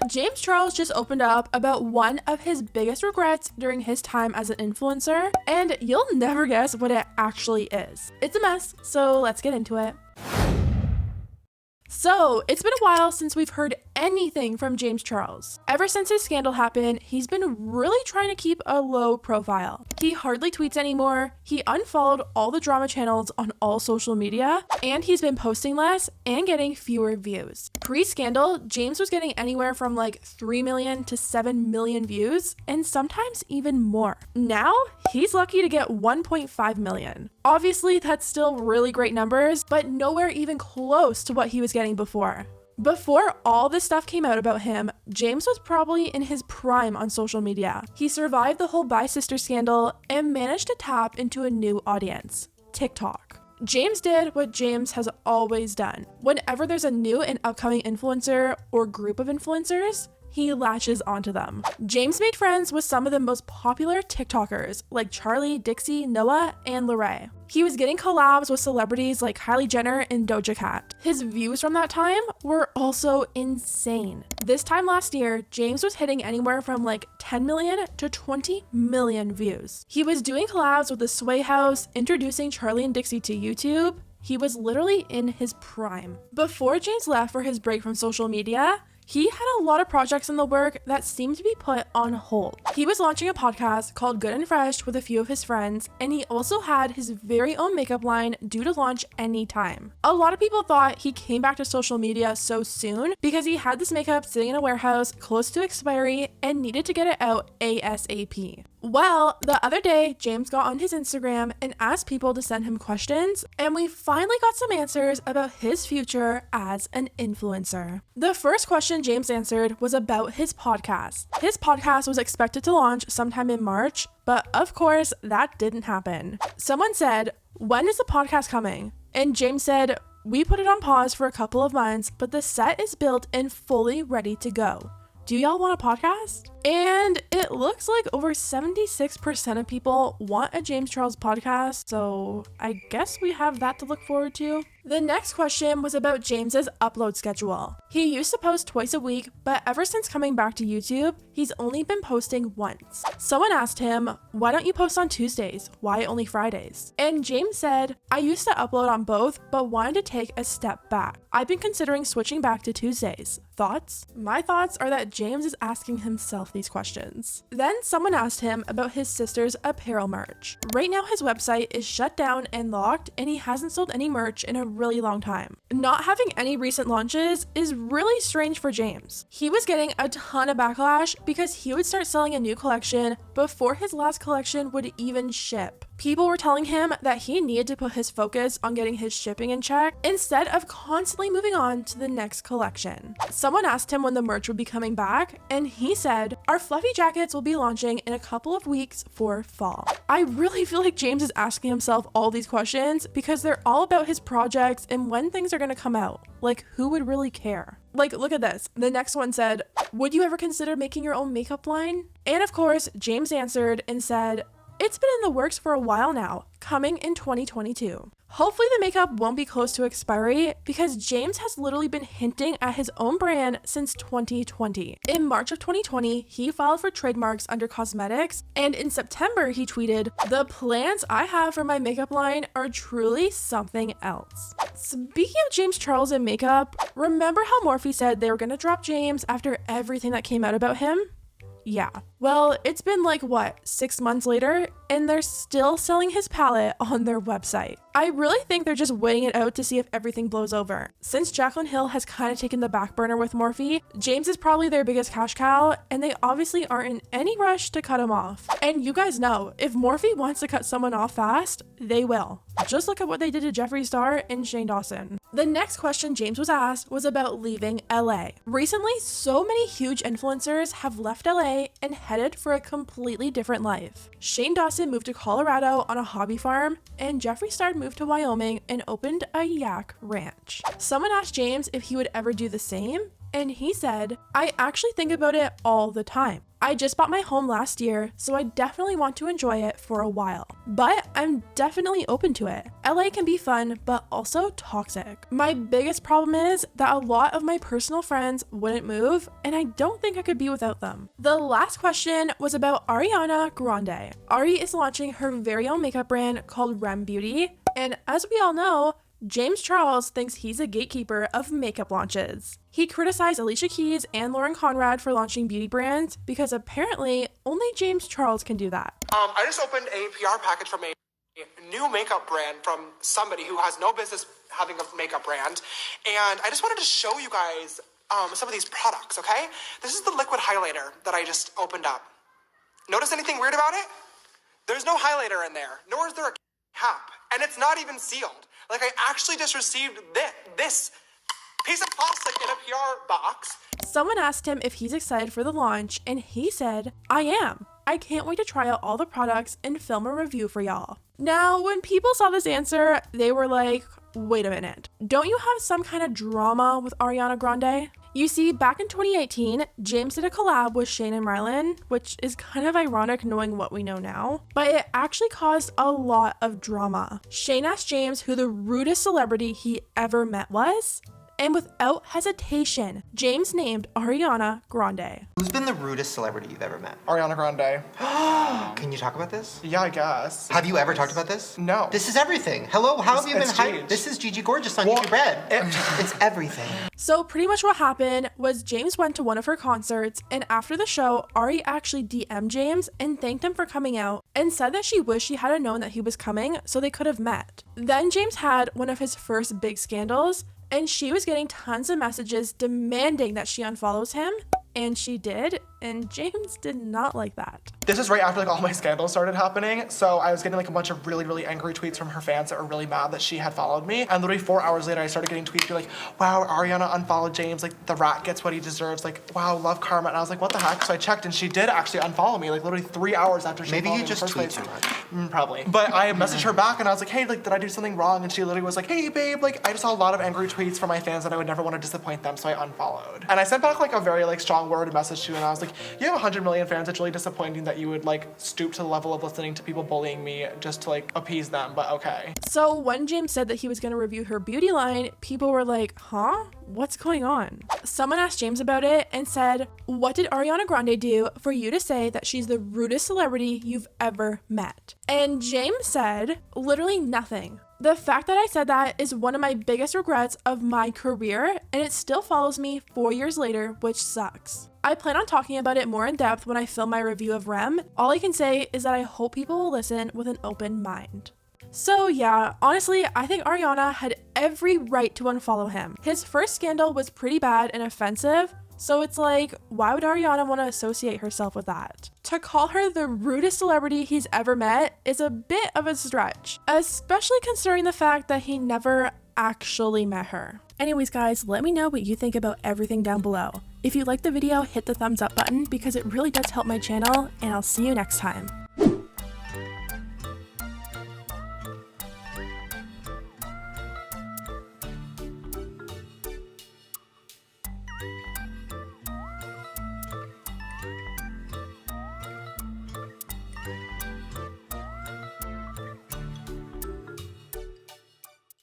James Charles just opened up about one of his biggest regrets during his time as an influencer, and you'll never guess what it actually is. It's a mess, so let's get into it. So, it's been a while since we've heard anything from James Charles. Ever since his scandal happened, he's been really trying to keep a low profile. He hardly tweets anymore, he unfollowed all the drama channels on all social media, and he's been posting less and getting fewer views. Pre-scandal, James was getting anywhere from like 3 million to 7 million views, and sometimes even more. Now, he's lucky to get 1.5 million. Obviously, that's still really great numbers, but nowhere even close to what he was getting before. Before all this stuff came out about him, James was probably in his prime on social media. He survived the whole Bi Sister scandal and managed to tap into a new audience, TikTok. James did what James has always done. Whenever there's a new and upcoming influencer or group of influencers, he latches onto them. James made friends with some of the most popular TikTokers like Charlie, Dixie, Noah, and Lorray. He was getting collabs with celebrities like Kylie Jenner and Doja Cat. His views from that time were also insane. This time last year, James was hitting anywhere from like 10 million to 20 million views. He was doing collabs with the Sway House, introducing Charlie and Dixie to YouTube. He was literally in his prime. Before James left for his break from social media, he had a lot of projects in the work that seemed to be put on hold. He was launching a podcast called Good and Fresh with a few of his friends, and he also had his very own makeup line due to launch anytime. A lot of people thought he came back to social media so soon because he had this makeup sitting in a warehouse close to expiry and needed to get it out ASAP. Well, the other day, James got on his Instagram and asked people to send him questions, and we finally got some answers about his future as an influencer. The first question James answered was about his podcast. His podcast was expected to launch sometime in March, but of course, that didn't happen. Someone said, "When is the podcast coming?" And James said, "We put it on pause for a couple of months, but the set is built and fully ready to go. Do y'all want a podcast?" And it looks like over 76% of people want a James Charles podcast, so I guess we have that to look forward to. The next question was about James's upload schedule. He used to post twice a week, but ever since coming back to YouTube, he's only been posting once. Someone asked him, "Why don't you post on Tuesdays? Why only Fridays?" And James said, "I used to upload on both, but wanted to take a step back. I've been considering switching back to Tuesdays. Thoughts?" My thoughts are that James is asking himself these questions. Then someone asked him about his sister's apparel merch. Right now his website is shut down and locked, and he hasn't sold any merch in a really long time. Not having any recent launches is really strange for James. He was getting a ton of backlash because he would start selling a new collection before his last collection would even ship. People were telling him that he needed to put his focus on getting his shipping in check instead of constantly moving on to the next collection. Someone asked him when the merch would be coming back, and he said, "Our fluffy jackets will be launching in a couple of weeks for fall." I really feel like James is asking himself all these questions because they're all about his projects and when things are going to come out. Like, who would really care? Like, look at this. The next one said, "Would you ever consider making your own makeup line?" And of course, James answered and said, "It's been in the works for a while now, coming in 2022. Hopefully the makeup won't be close to expiry because James has literally been hinting at his own brand since 2020. In March of 2020, he filed for trademarks under cosmetics, and in September he tweeted, "The plans I have for my makeup line are truly something else." Speaking of James Charles and makeup, remember how Morphe said they were going to drop James after everything that came out about him? Yeah. Well, it's been like, 6 months later, and they're still selling his palette on their website. I really think they're just weighing it out to see if everything blows over. Since Jaclyn Hill has kind of taken the back burner with Morphe, James is probably their biggest cash cow, and they obviously aren't in any rush to cut him off. And you guys know, if Morphe wants to cut someone off fast, they will. Just look at what they did to Jeffree Star and Shane Dawson. The next question James was asked was about leaving LA. Recently, so many huge influencers have left LA and headed for a completely different life. Shane Dawson moved to Colorado on a hobby farm, and Jeffree Star moved to Wyoming and opened a yak ranch. Someone asked James if he would ever do the same, And he said, "I actually think about it all the time. I just bought my home last year, so I definitely want to enjoy it for a while. But I'm definitely open to it. LA can be fun, but also toxic. My biggest problem is that a lot of my personal friends wouldn't move, and I don't think I could be without them." The last question was about Ariana Grande. Ari is launching her very own makeup brand called Rem Beauty, and as we all know, James Charles thinks he's a gatekeeper of makeup launches. He criticized Alicia Keys and Lauren Conrad for launching beauty brands because apparently only James Charles can do that. I just opened a PR package from a new makeup brand from somebody who has no business having a makeup brand. And I just wanted to show you guys some of these products, okay? This is the liquid highlighter that I just opened up. Notice anything weird about it? There's no highlighter in there, nor is there a cap. And it's not even sealed. Like, I actually just received this piece of plastic in a PR box. Someone asked him if he's excited for the launch, and he said, "I am. I can't wait to try out all the products and film a review for y'all." Now, when people saw this answer, they were like, wait a minute. Don't you have some kind of drama with Ariana Grande? You see, back in 2018, James did a collab with Shane and Rylan, which is kind of ironic knowing what we know now, but it actually caused a lot of drama. Shane asked James who the rudest celebrity he ever met was, and without hesitation, James named Ariana Grande. Who's been the rudest celebrity you've ever met? Ariana Grande. Can you talk about this? Yeah, I guess. Have you ever talked about this? No. This is everything. Hello, how have you been It's hyped? This is Gigi Gorgeous on YouTube Red. It's everything. So pretty much what happened was James went to one of her concerts, and after the show, Ari actually DM'd James and thanked him for coming out and said that she wished she had known that he was coming so they could have met. Then James had one of his first big scandals, and she was getting tons of messages demanding that she unfollows him, and she did, and James did not like that. This is right after like all my scandals started happening, so I was getting like a bunch of really angry tweets from her fans that were really mad that she had followed me, and literally 4 hours later I started getting tweets being like, "Wow, Ariana unfollowed James, like the rat gets what he deserves, like wow, love karma," and I was like, what the heck? So I checked and she did actually unfollow me, like literally 3 hours after she Maybe followed you me just in the tweet first too place. much. Probably. But I messaged her back and I was like, hey, like did I do something wrong? And she literally was like, hey babe, like I just saw a lot of angry tweets from my fans and I would never want to disappoint them, so I unfollowed. And I sent back like a very like strong worded message to her, and I was like, you have 100 million fans, it's really disappointing that you would like stoop to the level of listening to people bullying me just to like appease them, but okay. So when James said that he was going to review her beauty line, people were like, huh? What's going on? Someone asked James about it and said, "What did Ariana Grande do for you to say that she's the rudest celebrity you've ever met?" And James said, literally nothing. The fact that I said that is one of my biggest regrets of my career, and it still follows me 4 years later, which sucks. I plan on talking about it more in depth when I film my review of Rem. All I can say is that I hope people will listen with an open mind. So yeah, honestly, I think Ariana had every right to unfollow him. His first scandal was pretty bad and offensive, so it's like, why would Ariana want to associate herself with that? To call her the rudest celebrity he's ever met is a bit of a stretch, especially considering the fact that he never actually met her. Anyways guys, let me know what you think about everything down below. If you liked the video, hit the thumbs up button because it really does help my channel, and I'll see you next time.